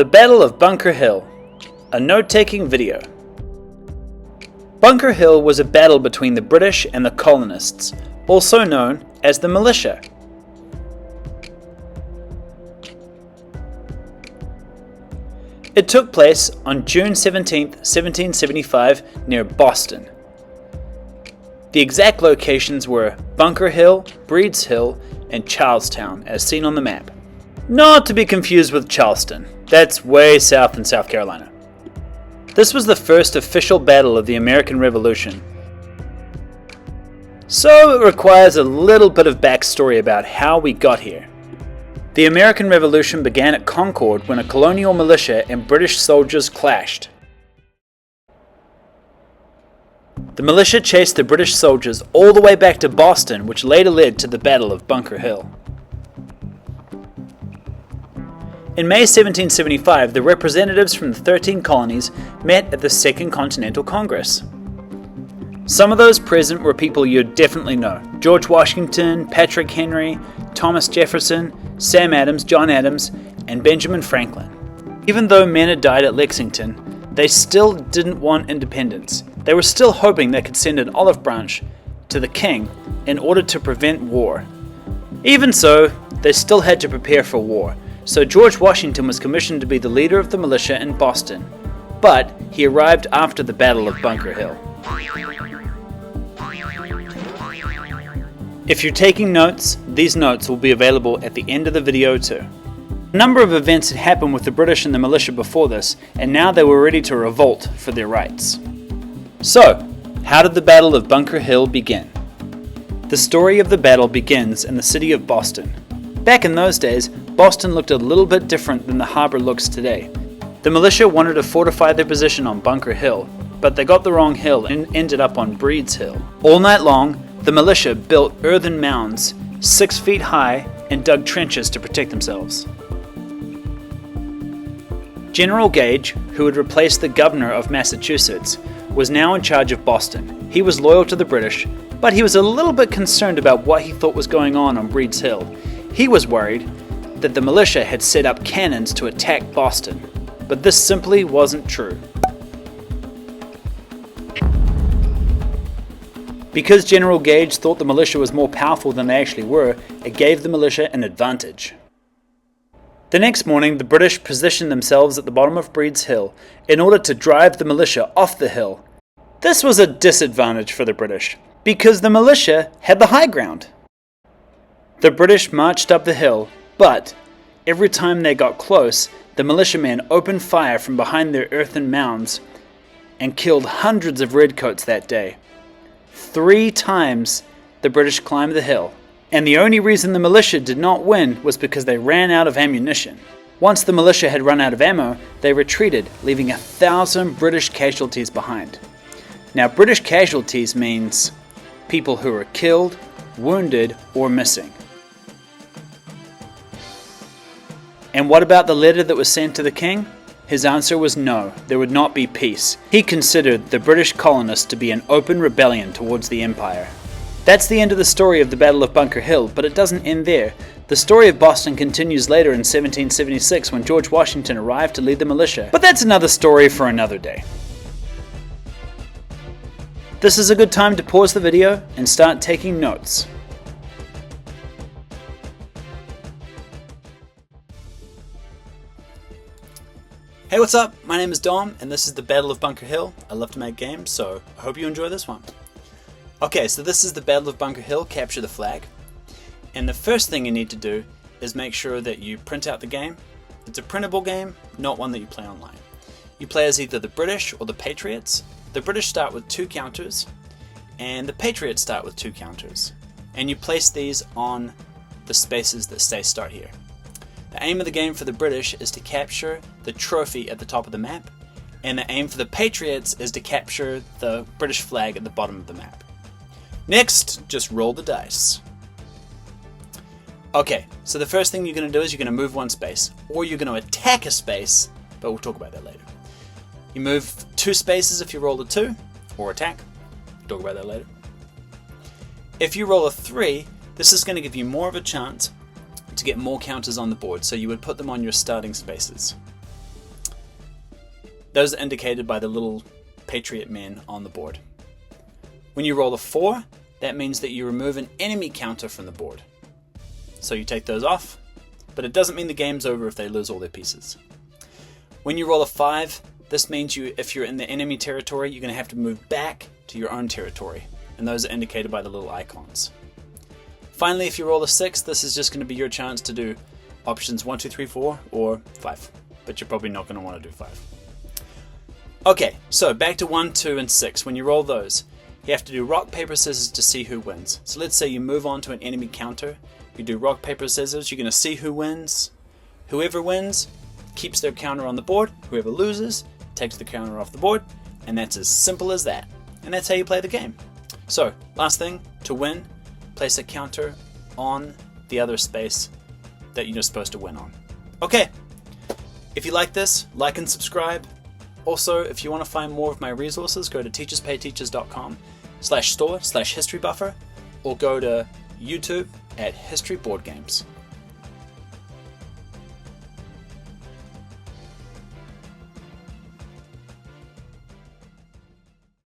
The Battle of Bunker Hill, a note-taking video. Bunker Hill was a battle between the British and the colonists, also known as the militia. It took place on June 17, 1775, near Boston. The exact locations were Bunker Hill, Breed's Hill, and Charlestown, as seen on the map. Not to be confused with Charleston. That's way south in South Carolina. This was the first official battle of the American Revolution, so it requires a little bit of backstory about how we got here. The American Revolution began at Concord when a colonial militia and British soldiers clashed. The militia chased the British soldiers all the way back to Boston, which later led to the Battle of Bunker Hill. In May 1775, the representatives from the 13 colonies met at the Second Continental Congress. Some of those present were people you'd definitely know: George Washington, Patrick Henry, Thomas Jefferson, Sam Adams, John Adams, and Benjamin Franklin. Even though men had died at Lexington, they still didn't want independence. They were still hoping they could send an olive branch to the king in order to prevent war. Even so, they still had to prepare for war. So George Washington was commissioned to be the leader of the militia in Boston, but he arrived after the Battle of Bunker Hill. If you're taking notes, these notes will be available at the end of the video too. A number of events had happened with the British and the militia before this, and now they were ready to revolt for their rights. So, how did the Battle of Bunker Hill begin? The story of the battle begins in the city of Boston. Back in those days, Boston looked a little bit different than the harbor looks today. The militia wanted to fortify their position on Bunker Hill, but they got the wrong hill and ended up on Breed's Hill. All night long, the militia built earthen mounds 6 feet high and dug trenches to protect themselves. General Gage, who had replaced the governor of Massachusetts, was now in charge of Boston. He was loyal to the British, but he was a little bit concerned about what he thought was going on Breed's Hill. He was worried that the militia had set up cannons to attack Boston, but this simply wasn't true. Because General Gage thought the militia was more powerful than they actually were, it gave the militia an advantage. The next morning, the British positioned themselves at the bottom of Breed's Hill in order to drive the militia off the hill. This was a disadvantage for the British, because the militia had the high ground. The British marched up the hill, but every time they got close, the militiamen opened fire from behind their earthen mounds and killed hundreds of redcoats that day. 3 times the British climbed the hill, and the only reason the militia did not win was because they ran out of ammunition. Once the militia had run out of ammo, they retreated, leaving 1,000 British casualties behind. Now, British casualties means people who were killed, wounded, or missing. And what about the letter that was sent to the king? His answer was no, there would not be peace. He considered the British colonists to be an open rebellion towards the empire. That's the end of the story of the Battle of Bunker Hill, but it doesn't end there. The story of Boston continues later in 1776 when George Washington arrived to lead the militia, but that's another story for another day. This is a good time to pause the video and start taking notes. Hey, what's up? My name is Dom, and this is the Battle of Bunker Hill. I love to make games, so I hope you enjoy this one. Okay, so this is the Battle of Bunker Hill, capture the flag. And the first thing you need to do is make sure that you print out the game. It's a printable game, not one that you play online. You play as either the British or the Patriots. The British start with 2 counters, and the Patriots start with 2 counters. And you place these on the spaces that say start here. The aim of the game for the British is to capture the trophy at the top of the map, and the aim for the Patriots is to capture the British flag at the bottom of the map. Next, just roll the dice. Okay, so the first thing you're going to do is you're going to move 1 space, or you're going to attack a space, but we'll talk about that later. You move 2 spaces if you roll a 2, or attack. Talk about that later. If you roll a 3, this is going to give you more of a chance to get more counters on the board, so you would put them on your starting spaces. Those are indicated by the little Patriot men on the board. When you roll a 4, that means that you remove an enemy counter from the board. So you take those off, but it doesn't mean the game's over if they lose all their pieces. When you roll a 5, this means if you're in the enemy territory, you're going to have to move back to your own territory, and those are indicated by the little icons. Finally, if you roll a 6, this is just going to be your chance to do options 1, 2, 3, 4, or 5, but you're probably not going to want to do 5. Okay, so back to 1, 2, and 6. When you roll those, you have to do rock, paper, scissors to see who wins. So let's say you move on to an enemy counter. You do rock, paper, scissors. You're going to see who wins. Whoever wins keeps their counter on the board. Whoever loses takes the counter off the board. And that's as simple as that. And that's how you play the game. So, last thing, to win, place a counter on the other space that you're supposed to win on. Okay, if you like this, like and subscribe. Also, if you want to find more of my resources, go to teacherspayteachers.com/store/historybuffer or go to YouTube at History Board Games.